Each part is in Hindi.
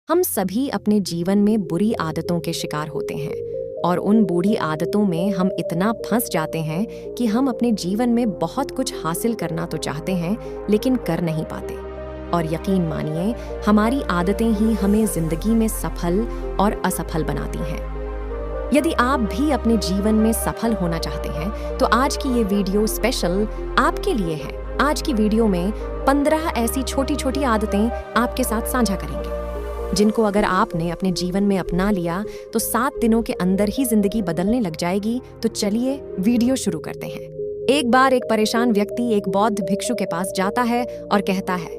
हम सभी अपने जीवन में बुरी आदतों के शिकार होते हैं और उन बुरी आदतों में हम इतना फंस जाते हैं कि हम अपने जीवन में बहुत कुछ हासिल करना तो चाहते हैं लेकिन कर नहीं पाते। और यकीन मानिए, हमारी आदतें ही हमें जिंदगी में सफल और असफल बनाती हैं। यदि आप भी अपने जीवन में सफल होना चाहते हैं तो आज की ये वीडियो स्पेशल आपके लिए है। आज की वीडियो में 15 ऐसी छोटी छोटी आदतें आपके साथ साझा करेंगे जिनको अगर आपने अपने जीवन में अपना लिया तो 7 दिनों के अंदर ही जिंदगी बदलने लग जाएगी। तो चलिए वीडियो शुरू करते हैं। एक बार एक परेशान व्यक्ति एक बौद्ध भिक्षु के पास जाता है और कहता है,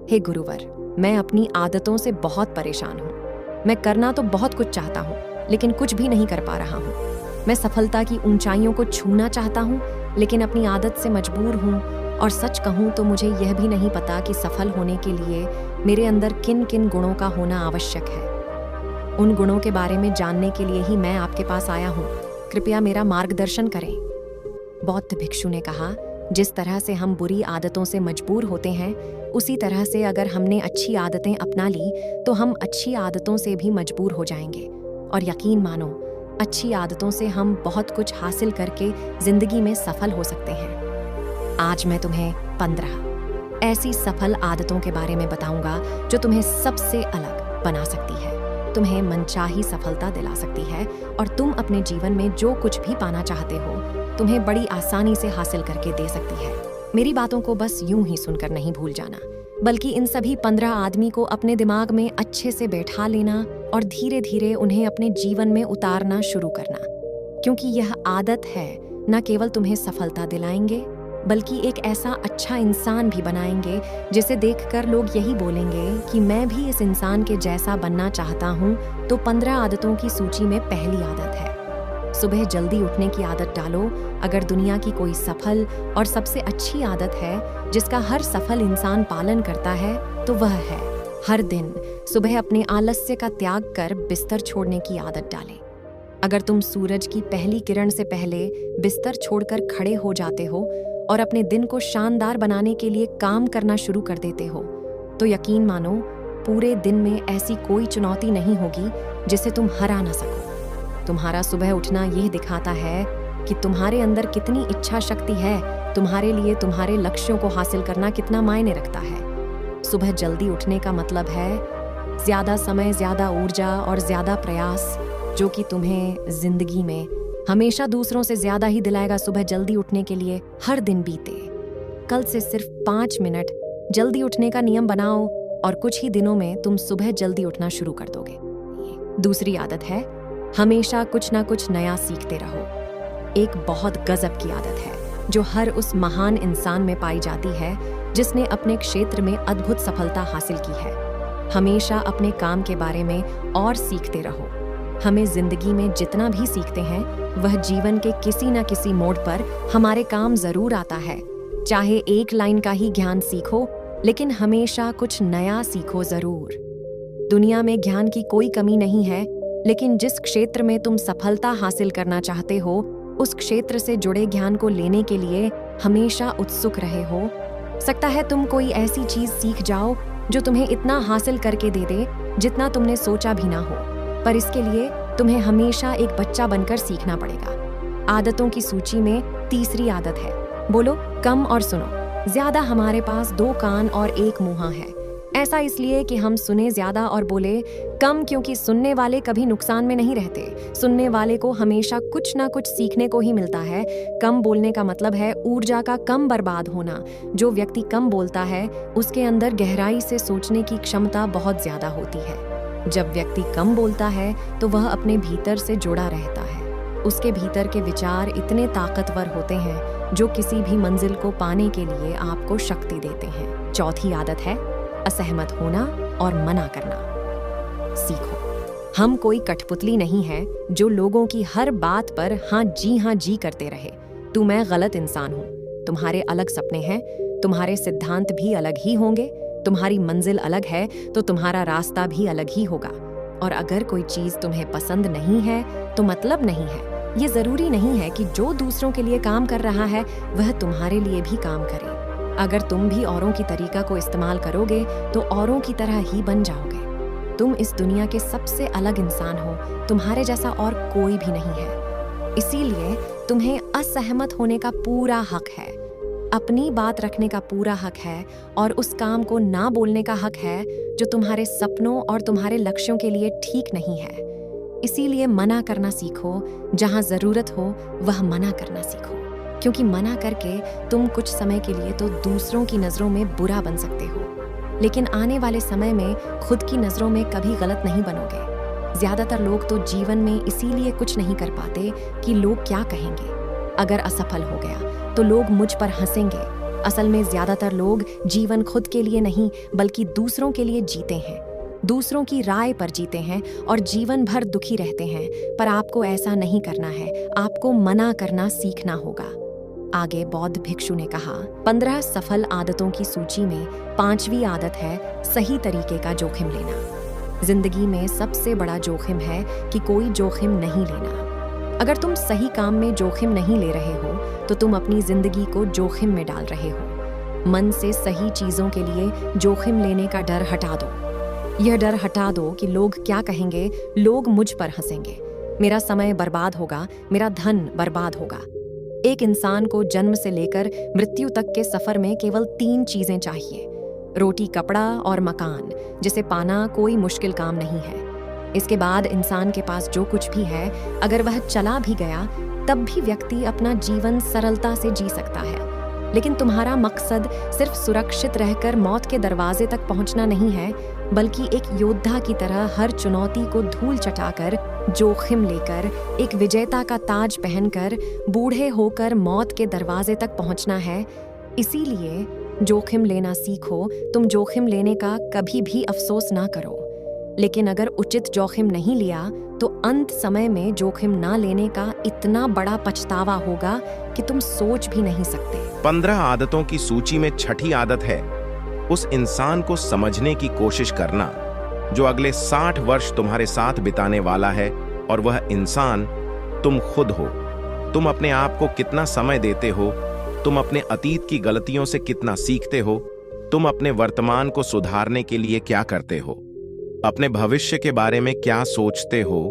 हे गुरुवर, मैं अपनी आदतों से बहुत परेशान हूँ। मैं करना तो बहुत कुछ चाहता हूँ लेकिन कुछ भी नहीं कर पा रहा हूँ। मैं सफलता की ऊंचाइयों को छूना चाहता हूँ लेकिन अपनी आदत से मजबूर हूँ। और सच कहूँ तो मुझे यह भी नहीं पता कि सफल होने के लिए मेरे अंदर किन किन गुणों का होना आवश्यक है। उन गुणों के बारे में जानने के लिए ही मैं आपके पास आया हूँ। कृपया मेरा मार्गदर्शन करें। बौद्ध भिक्षु ने कहा, जिस तरह से हम बुरी आदतों से मजबूर होते हैं, उसी तरह से अगर हमने अच्छी आदतें अपना ली तो हम अच्छी आदतों से भी मजबूर हो जाएंगे। और यकीन मानो, अच्छी आदतों से हम बहुत कुछ हासिल करके जिंदगी में सफल हो सकते हैं। आज मैं तुम्हें 15 ऐसी सफल आदतों के बारे में बताऊंगा जो तुम्हें सबसे अलग बना सकती है, तुम्हें मनचाही सफलता दिला सकती है और तुम अपने जीवन में जो कुछ भी पाना चाहते हो तुम्हें बड़ी आसानी से हासिल करके दे सकती है। मेरी बातों को बस यूं ही सुनकर नहीं भूल जाना, बल्कि इन सभी 15 आदमी को अपने दिमाग में अच्छे से बैठा लेना और धीरे धीरे उन्हें अपने जीवन में उतारना शुरू करना, क्योंकि यह आदत है न केवल तुम्हें सफलता दिलाएंगे बल्कि एक ऐसा अच्छा इंसान भी बनाएंगे जिसे देखकर लोग यही बोलेंगे कि मैं भी इस इंसान के जैसा बनना चाहता हूँ। तो 15 आदतों की सूची में पहली आदत है सुबह जल्दी उठने की आदत डालो। अगर दुनिया की कोई सफल और सबसे अच्छी आदत है जिसका हर सफल इंसान पालन करता है तो वह है हर दिन सुबह अपने आलस्य का त्याग कर बिस्तर छोड़ने की आदत डालें। अगर तुम सूरज की पहली किरण से पहले बिस्तर छोड़कर खड़े हो जाते हो और अपने दिन को शानदार बनाने के लिए काम करना शुरू कर देते हो तो यकीन मानो, पूरे दिन में ऐसी कोई चुनौती नहीं होगी जिसे तुम हरा ना सको। तुम्हारा सुबह उठना यह दिखाता है कि तुम्हारे अंदर कितनी इच्छा शक्ति है, तुम्हारे लिए तुम्हारे लक्ष्यों को हासिल करना कितना मायने रखता है। सुबह जल्दी उठने का मतलब है ज्यादा समय, ज्यादा ऊर्जा और ज्यादा प्रयास, जो कि तुम्हें जिंदगी में हमेशा दूसरों से ज्यादा ही दिलाएगा। सुबह जल्दी उठने के लिए हर दिन बीते, कल से सिर्फ 5 मिनट जल्दी उठने का नियम बनाओ और कुछ ही दिनों में तुम सुबह जल्दी उठना शुरू कर दोगे। दूसरी आदत है हमेशा कुछ ना कुछ नया सीखते रहो। एक बहुत गजब की आदत है जो हर उस महान इंसान में पाई जाती है जिसने अपने क्षेत्र में अद्भुत सफलता हासिल की है। हमेशा अपने काम के बारे में और सीखते रहो। हमें जिंदगी में जितना भी सीखते हैं वह जीवन के किसी न किसी मोड़ पर हमारे काम जरूर आता है। चाहे एक लाइन का ही ज्ञान सीखो, लेकिन हमेशा कुछ नया सीखो जरूर। दुनिया में ज्ञान की कोई कमी नहीं है, लेकिन जिस क्षेत्र में तुम सफलता हासिल करना चाहते हो उस क्षेत्र से जुड़े ज्ञान को लेने के लिए हमेशा उत्सुक रहे हो। सकता है तुम कोई ऐसी चीज सीख जाओ जो तुम्हें इतना हासिल करके दे दे जितना तुमने सोचा भी ना हो, पर इसके लिए तुम्हें हमेशा एक बच्चा बनकर सीखना पड़ेगा। आदतों की सूची में तीसरी आदत है, बोलो कम और सुनो ज्यादा। हमारे पास 2 कान और 1 मुंह है। ऐसा इसलिए कि हम सुने ज्यादा और बोले कम, क्योंकि सुनने वाले कभी नुकसान में नहीं रहते। सुनने वाले को हमेशा कुछ ना कुछ सीखने को ही मिलता है। कम बोलने का मतलब है ऊर्जा का कम बर्बाद होना। जो व्यक्ति कम बोलता है उसके अंदर गहराई से सोचने की क्षमता बहुत ज्यादा होती है। जब व्यक्ति कम बोलता है तो वह अपने भीतर से जुड़ा रहता है। उसके भीतर के विचार इतने ताकतवर होते हैं जो किसी भी मंजिल को पाने के लिए आपको शक्ति देते हैं। चौथी आदत है असहमत होना और मना करना सीखो। हम कोई कठपुतली नहीं है जो लोगों की हर बात पर हाँ जी करते रहे। तू मैं गलत इंसान हूँ। तुम्हारे अलग सपने हैं, तुम्हारे सिद्धांत भी अलग ही होंगे, तुम्हारी मंजिल अलग है तो तुम्हारा रास्ता भी अलग ही होगा। और अगर कोई चीज तुम्हें पसंद नहीं है तो मतलब नहीं है। ये जरूरी नहीं है कि जो दूसरों के लिए काम कर रहा है वह तुम्हारे लिए भी काम करे। अगर तुम भी औरों की तरीका को इस्तेमाल करोगे तो औरों की तरह ही बन जाओगे। तुम इस दुनिया के सबसे अलग इंसान हो, तुम्हारे जैसा और कोई भी नहीं है। इसीलिए तुम्हें असहमत होने का पूरा हक है, अपनी बात रखने का पूरा हक है और उस काम को ना बोलने का हक है जो तुम्हारे सपनों और तुम्हारे लक्ष्यों के लिए ठीक नहीं है। इसीलिए मना करना सीखो, जहां जरूरत हो वह मना करना सीखो, क्योंकि मना करके तुम कुछ समय के लिए तो दूसरों की नजरों में बुरा बन सकते हो, लेकिन आने वाले समय में खुद की नजरों में कभी गलत नहीं बनोगे। ज्यादातर लोग तो जीवन में इसीलिए कुछ नहीं कर पाते कि लोग क्या कहेंगे। अगर असफल हो गया तो लोग मुझ पर हंसेंगे। असल में ज्यादातर लोग जीवन खुद के लिए नहीं बल्कि दूसरों के लिए जीते हैं, दूसरों की राय पर जीते हैं और जीवन भर दुखी रहते हैं। पर आपको ऐसा नहीं करना है, आपको मना करना सीखना होगा। आगे बौद्ध भिक्षु ने कहा, 15 सफल आदतों की सूची में 5वीं आदत है सही तरीके का जोखिम लेना। जिंदगी में सबसे बड़ा जोखिम है कि कोई जोखिम नहीं लेना। अगर तुम सही काम में जोखिम नहीं ले रहे हो तो तुम अपनी जिंदगी को जोखिम में डाल रहे हो। मन से सही चीजों के लिए जोखिम लेने का डर हटा दो। यह डर हटा दो कि लोग क्या कहेंगे, लोग मुझ पर हंसेंगे, मेरा समय बर्बाद होगा, मेरा धन बर्बाद होगा। एक इंसान को जन्म से लेकर मृत्यु तक के सफर में केवल 3 चीजें चाहिए, रोटी, कपड़ा और मकान, जिसे पाना कोई मुश्किल काम नहीं है। इसके बाद इंसान के पास जो कुछ भी है, अगर वह चला भी गया तब भी व्यक्ति अपना जीवन सरलता से जी सकता है। लेकिन तुम्हारा मकसद सिर्फ सुरक्षित रहकर मौत के दरवाजे तक पहुंचना नहीं है, बल्कि एक योद्धा की तरह हर चुनौती को धूल चटाकर, जोखिम लेकर, एक विजेता का ताज पहनकर, बूढ़े होकर मौत के दरवाजे तक पहुंचना है। इसीलिए जोखिम लेना सीखो। तुम जोखिम लेने का कभी भी अफसोस ना करो, लेकिन अगर उचित जोखिम नहीं लिया तो अंत समय में जोखिम ना लेने का इतना बड़ा पछतावा होगा कि तुम सोच भी नहीं सकते। 15 आदतों की सूची में 6ठी आदत है उस इंसान को समझने की कोशिश करना जो अगले 60 वर्ष तुम्हारे साथ बिताने वाला है, और वह इंसान तुम खुद हो। तुम अपने आप को कितना समय देते हो, तुम अपने अतीत की गलतियों से कितना सीखते हो, तुम अपने वर्तमान को सुधारने के लिए क्या करते हो, अपने भविष्य के बारे में क्या सोचते हो।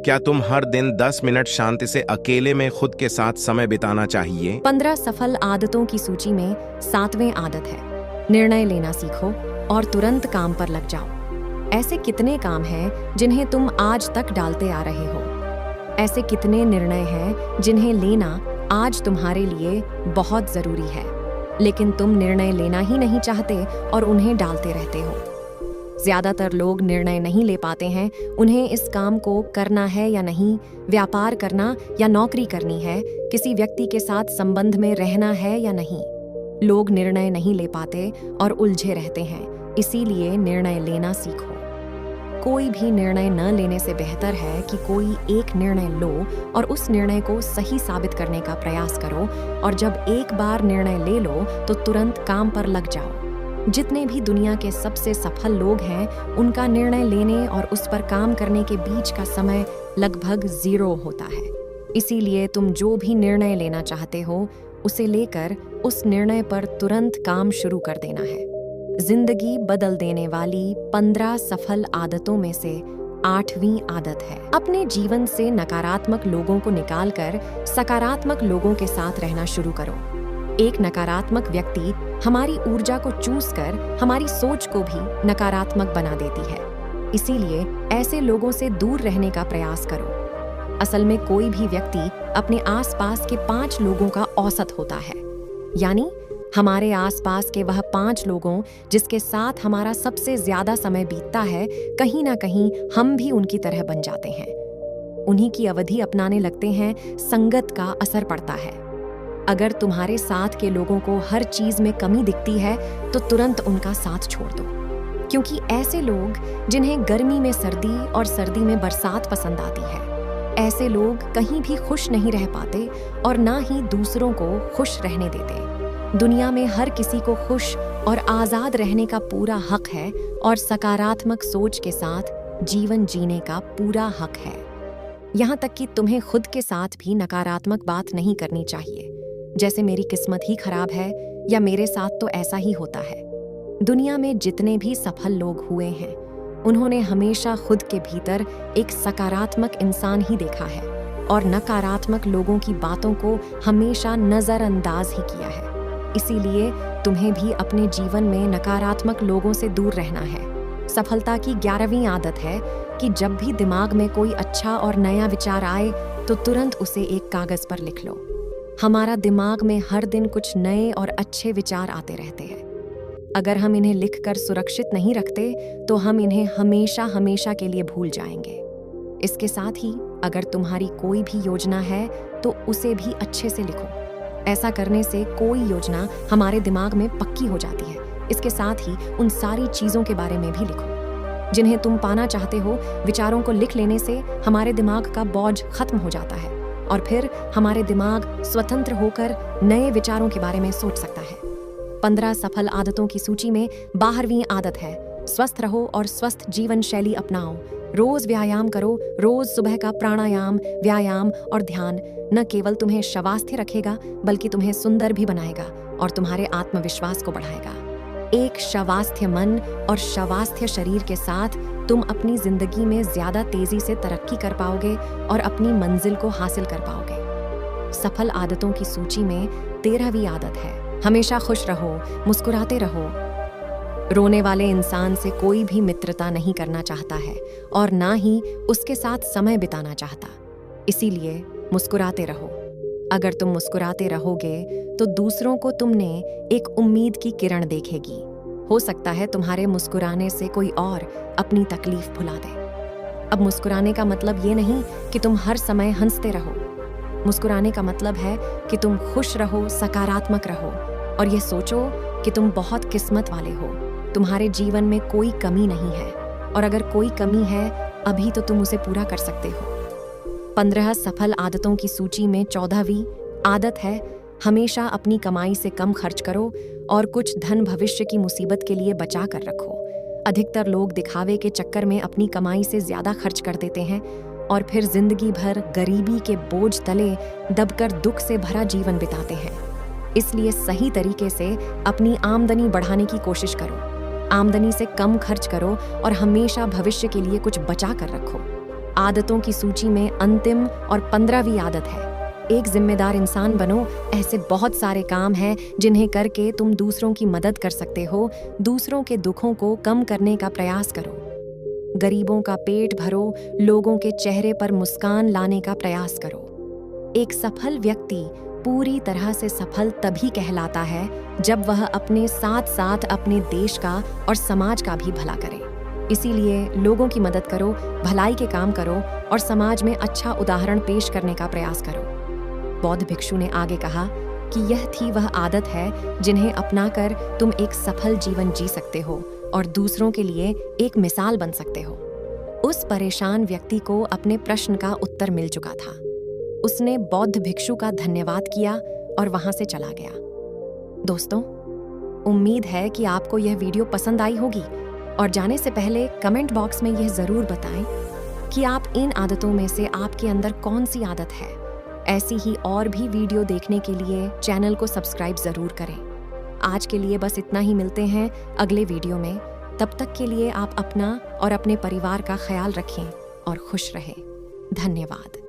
क्या तुम हर दिन 10 मिनट शांति से अकेले में खुद के साथ समय बिताना चाहिए? 15 सफल आदतों की सूची में 7वें आदत है निर्णय लेना सीखो और तुरंत काम पर लग जाओ। ऐसे कितने काम हैं जिन्हें तुम आज तक डालते आ रहे हो? ऐसे कितने निर्णय हैं जिन्हें लेना आज तुम्हारे लिए बहुत जरूरी है, लेकिन तुम निर्णय लेना ही नहीं चाहते और उन्हें डालते रहते हो। ज्यादातर लोग निर्णय नहीं ले पाते हैं, उन्हें इस काम को करना है या नहीं, व्यापार करना या नौकरी करनी है, किसी व्यक्ति के साथ संबंध में रहना है या नहीं। लोग निर्णय नहीं ले पाते और उलझे रहते हैं। इसीलिए निर्णय लेना सीखो। कोई भी निर्णय न लेने से बेहतर है कि कोई एक निर्णय लो और उस निर्णय को सही साबित करने का प्रयास करो, और जब एक बार निर्णय ले लो तो तुरंत काम पर लग जाओ। जितने भी दुनिया के सबसे सफल लोग हैं, उनका निर्णय लेने और उस पर काम करने के बीच का समय लगभग 0 होता है। इसीलिए तुम जो भी निर्णय लेना चाहते हो, उसे लेकर उस निर्णय पर तुरंत काम शुरू कर देना है। जिंदगी बदल देने वाली 15 सफल आदतों में से 8वीं आदत है अपने जीवन से नकारात्मक लोगों को निकालकर सकारात्मक लोगों के साथ रहना शुरू करो। एक नकारात्मक व्यक्ति हमारी ऊर्जा को चूस कर हमारी सोच को भी नकारात्मक बना देती है। इसीलिए ऐसे लोगों से दूर रहने का प्रयास करो। असल में कोई भी व्यक्ति अपने आसपास के 5 लोगों का औसत होता है, यानी हमारे आसपास के वह 5 लोगों जिसके साथ हमारा सबसे ज्यादा समय बीतता है, कहीं ना कहीं हम भी उनकी तरह बन जाते हैं। उन्हीं की अवधि अपनाने लगते हैं, संगत का असर पड़ता है। अगर तुम्हारे साथ के लोगों को हर चीज में कमी दिखती है तो तुरंत उनका साथ छोड़ दो, क्योंकि ऐसे लोग जिन्हें गर्मी में सर्दी और सर्दी में बरसात पसंद आती है, ऐसे लोग कहीं भी खुश नहीं रह पाते और ना ही दूसरों को खुश रहने देते। दुनिया में हर किसी को खुश और आजाद रहने का पूरा हक है और सकारात्मक सोच के साथ जीवन जीने का पूरा हक है। यहाँ तक कि तुम्हें खुद के साथ भी नकारात्मक बात नहीं करनी चाहिए, जैसे मेरी किस्मत ही खराब है या मेरे साथ तो ऐसा ही होता है। दुनिया में जितने भी सफल लोग हुए हैं, उन्होंने हमेशा खुद के भीतर एक सकारात्मक इंसान ही देखा है और नकारात्मक लोगों की बातों को हमेशा नज़रअंदाज ही किया है। इसीलिए तुम्हें भी अपने जीवन में नकारात्मक लोगों से दूर रहना है। सफलता की 11वीं आदत है कि जब भी दिमाग में कोई अच्छा और नया विचार आए तो तुरंत उसे एक कागज पर लिख लो। हमारा दिमाग में हर दिन कुछ नए और अच्छे विचार आते रहते हैं। अगर हम इन्हें लिखकर सुरक्षित नहीं रखते तो हम इन्हें हमेशा हमेशा के लिए भूल जाएंगे। इसके साथ ही अगर तुम्हारी कोई भी योजना है तो उसे भी अच्छे से लिखो। ऐसा करने से कोई योजना हमारे दिमाग में पक्की हो जाती है। इसके साथ ही उन सारी चीज़ों के बारे में भी लिखो जिन्हें तुम पाना चाहते हो। विचारों को लिख लेने से हमारे दिमाग का बोझ खत्म हो जाता है और फिर हमारे दिमाग स्वतंत्र होकर नए विचारों के बारे में सोच सकता है। 15 सफल आदतों की सूची में 12वीं आदत है स्वस्थ रहो और स्वस्थ जीवन शैली अपनाओ। रोज व्यायाम करो। रोज सुबह का प्राणायाम, व्यायाम और ध्यान न केवल तुम्हें स्वास्थ्य रखेगा बल्कि तुम्हें सुंदर भी बनाएगा और तुम्हारे आत्मविश्वास को बढ़ाएगा। एक स्वास्थ्य मन और स्वास्थ्य शरीर के साथ तुम अपनी जिंदगी में ज्यादा तेजी से तरक्की कर पाओगे और अपनी मंजिल को हासिल कर पाओगे। सफल आदतों की सूची में 13वीं आदत है हमेशा खुश रहो, मुस्कुराते रहो। रोने वाले इंसान से कोई भी मित्रता नहीं करना चाहता है और ना ही उसके साथ समय बिताना चाहता। इसीलिए मुस्कुराते रहो। अगर तुम मुस्कुराते रहोगे तो दूसरों को तुमने एक उम्मीद की किरण देखेगी। हो सकता है तुम्हारे मुस्कुराने से कोई और अपनी तकलीफ भुला दे। अब मुस्कुराने का मतलब ये नहीं कि तुम हर समय हंसते रहो। मुस्कुराने का मतलब है कि तुम खुश रहो, सकारात्मक रहो और ये सोचो कि तुम बहुत किस्मत वाले हो। तुम्हारे जीवन में कोई कमी नहीं है और अगर कोई कमी है अभी तो तुम उसे पूरा कर सकते हो। 15 सफल आदतों की सूची में 14वीं आदत है हमेशा अपनी कमाई से कम खर्च करो और कुछ धन भविष्य की मुसीबत के लिए बचा कर रखो। अधिकतर लोग दिखावे के चक्कर में अपनी कमाई से ज्यादा खर्च कर देते हैं और फिर जिंदगी भर गरीबी के बोझ तले दबकर दुख से भरा जीवन बिताते हैं। इसलिए सही तरीके से अपनी आमदनी बढ़ाने की कोशिश करो। आमदनी से कम खर्च करो और हमेशा भविष्य के लिए कुछ बचा कर रखो। आदतों की सूची में अंतिम और 15वीं आदत है एक जिम्मेदार इंसान बनो। ऐसे बहुत सारे काम हैं जिन्हें करके तुम दूसरों की मदद कर सकते हो। दूसरों के दुखों को कम करने का प्रयास करो। गरीबों का पेट भरो, लोगों के चेहरे पर मुस्कान लाने का प्रयास करो। एक सफल व्यक्ति पूरी तरह से सफल तभी कहलाता है जब वह अपने साथ साथ अपने देश का और समाज का भी भला करे। इसीलिए लोगों की मदद करो, भलाई के काम करो और समाज में अच्छा उदाहरण पेश करने का प्रयास करो। बौद्ध भिक्षु ने आगे कहा कि यह थी वह आदत है जिन्हें अपनाकर तुम एक सफल जीवन जी सकते हो और दूसरों के लिए एक मिसाल बन सकते हो। उस परेशान व्यक्ति को अपने प्रश्न का उत्तर मिल चुका था। उसने बौद्ध भिक्षु का धन्यवाद किया और वहां से चला गया। दोस्तों, उम्मीद है कि आपको यह वीडियो पसंद आई होगी और जाने से पहले कमेंट बॉक्स में यह जरूर बताएं कि आप इन आदतों में से आपके अंदर कौन सी आदत है। ऐसी ही और भी वीडियो देखने के लिए चैनल को सब्सक्राइब जरूर करें। आज के लिए बस इतना ही। मिलते हैं अगले वीडियो में। तब तक के लिए आप अपना और अपने परिवार का ख्याल रखें और खुश रहें। धन्यवाद।